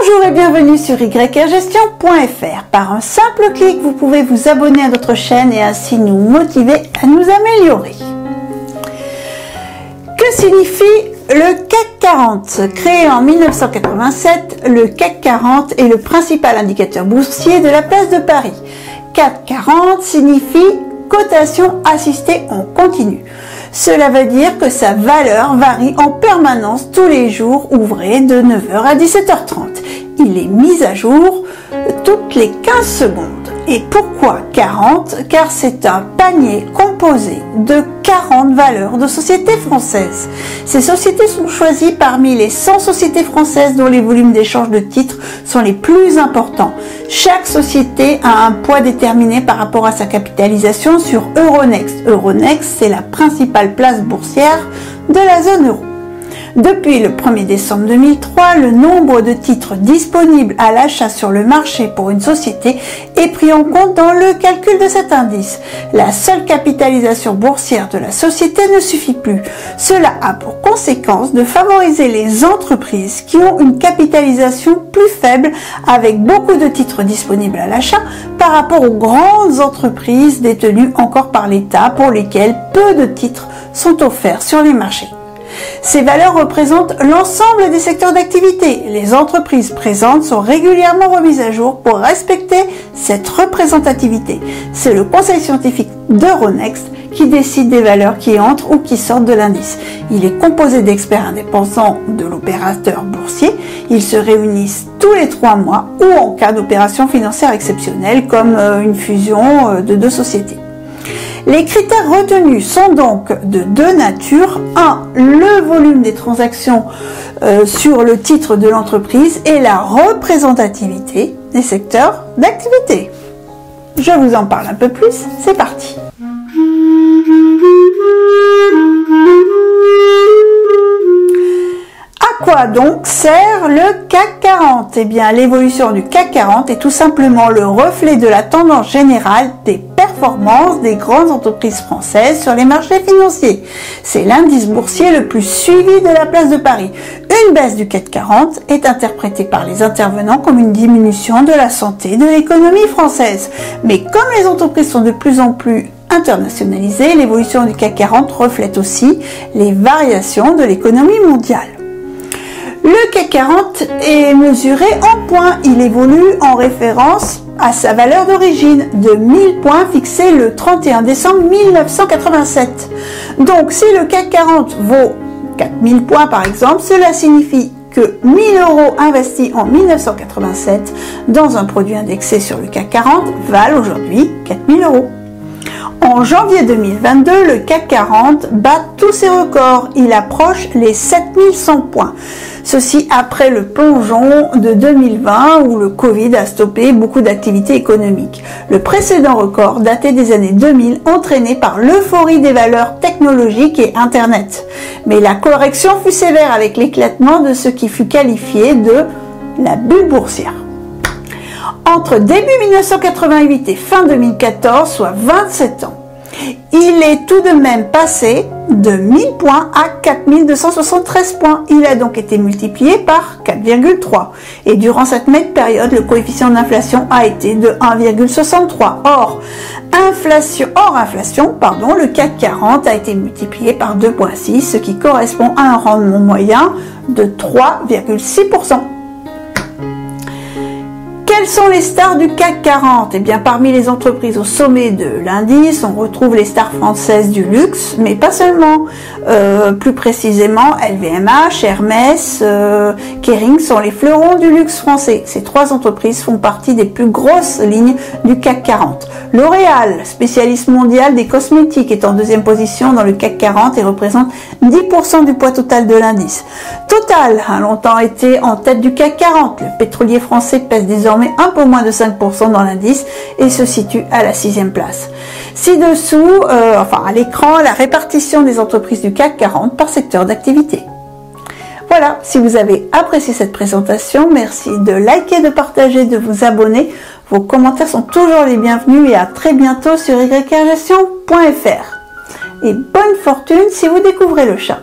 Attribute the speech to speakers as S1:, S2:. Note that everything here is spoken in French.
S1: Bonjour et bienvenue sur YRgestion.fr. Par un simple clic, vous pouvez vous abonner à notre chaîne et ainsi nous motiver à nous améliorer. Que signifie le CAC 40? Créé en 1987, le CAC 40 est le principal indicateur boursier de la place de Paris. CAC 40 signifie cotation assistée en continu. Cela veut dire que sa valeur varie en permanence tous les jours ouvrés de 9h à 17h30. Il est mis à jour toutes les 15 secondes. Et pourquoi 40? Car c'est un panier composé de 40 valeurs de sociétés françaises. Ces sociétés sont choisies parmi les 100 sociétés françaises dont les volumes d'échange de titres sont les plus importants. Chaque société a un poids déterminé par rapport à sa capitalisation sur Euronext. Euronext, c'est la principale place boursière de la zone euro. Depuis le 1er décembre 2003, le nombre de titres disponibles à l'achat sur le marché pour une société est pris en compte dans le calcul de cet indice. La seule capitalisation boursière de la société ne suffit plus. Cela a pour conséquence de favoriser les entreprises qui ont une capitalisation plus faible avec beaucoup de titres disponibles à l'achat par rapport aux grandes entreprises détenues encore par l'État pour lesquelles peu de titres sont offerts sur les marchés. Ces valeurs représentent l'ensemble des secteurs d'activité. Les entreprises présentes sont régulièrement remises à jour pour respecter cette représentativité. C'est le conseil scientifique d'Euronext qui décide des valeurs qui entrent ou qui sortent de l'indice. Il est composé d'experts indépendants de l'opérateur boursier. Ils se réunissent tous les 3 mois ou en cas d'opération financière exceptionnelle comme une fusion de 2 sociétés. Les critères retenus sont donc de 2 natures. 1. Le volume des transactions sur le titre de l'entreprise et la représentativité des secteurs d'activité. Je vous en parle un peu plus, c'est parti. À quoi donc sert le CAC 40? Eh bien, l'évolution du CAC 40 est tout simplement le reflet de la tendance générale des performances des grandes entreprises françaises sur les marchés financiers. C'est l'indice boursier le plus suivi de la place de Paris. Une baisse du CAC 40 est interprétée par les intervenants comme une diminution de la santé de l'économie française. Mais comme les entreprises sont de plus en plus internationalisées, l'évolution du CAC 40 reflète aussi les variations de l'économie mondiale. Le CAC 40 est mesuré en points. Il évolue en référence à sa valeur d'origine de 1000 points fixée le 31 décembre 1987. Donc si le CAC 40 vaut 4000 points par exemple, cela signifie que 1000 € investis en 1987 dans un produit indexé sur le CAC 40 valent aujourd'hui 4000 €. En janvier 2022, le CAC 40 bat tous ses records. Il approche les 7100 points. Ceci après le plongeon de 2020 où le Covid a stoppé beaucoup d'activités économiques. Le précédent record datait des années 2000, entraîné par l'euphorie des valeurs technologiques et Internet. Mais la correction fut sévère avec l'éclatement de ce qui fut qualifié de la bulle boursière. Entre début 1988 et fin 2014, soit 27 ans, il est tout de même passé de 1000 points à 4273 points. Il a donc été multiplié par 4,3. Et durant cette même période, le coefficient d'inflation a été de 1,63. Hors inflation, le CAC 40 a été multiplié par 2,6, ce qui correspond à un rendement moyen de 3,6%. Quelles sont les stars du CAC 40? Eh bien, parmi les entreprises au sommet de l'indice, on retrouve les stars françaises du luxe, mais pas seulement. Plus précisément, LVMH, Hermès, Kering sont les fleurons du luxe français. Ces 3 entreprises font partie des plus grosses lignes du CAC 40. L'Oréal, spécialiste mondial des cosmétiques, est en 2e position dans le CAC 40 et représente 10% du poids total de l'indice. Total a longtemps été en tête du CAC 40. Le pétrolier français pèse désormais un peu moins de 5% dans l'indice et se situe à la 6e place. Ci-dessous, à l'écran, la répartition des entreprises du CAC 40 par secteur d'activité. Voilà, si vous avez apprécié cette présentation, merci de liker, de partager, de vous abonner. Vos commentaires sont toujours les bienvenus et à très bientôt sur YRgestion.fr. Et bonne fortune si vous découvrez le chat.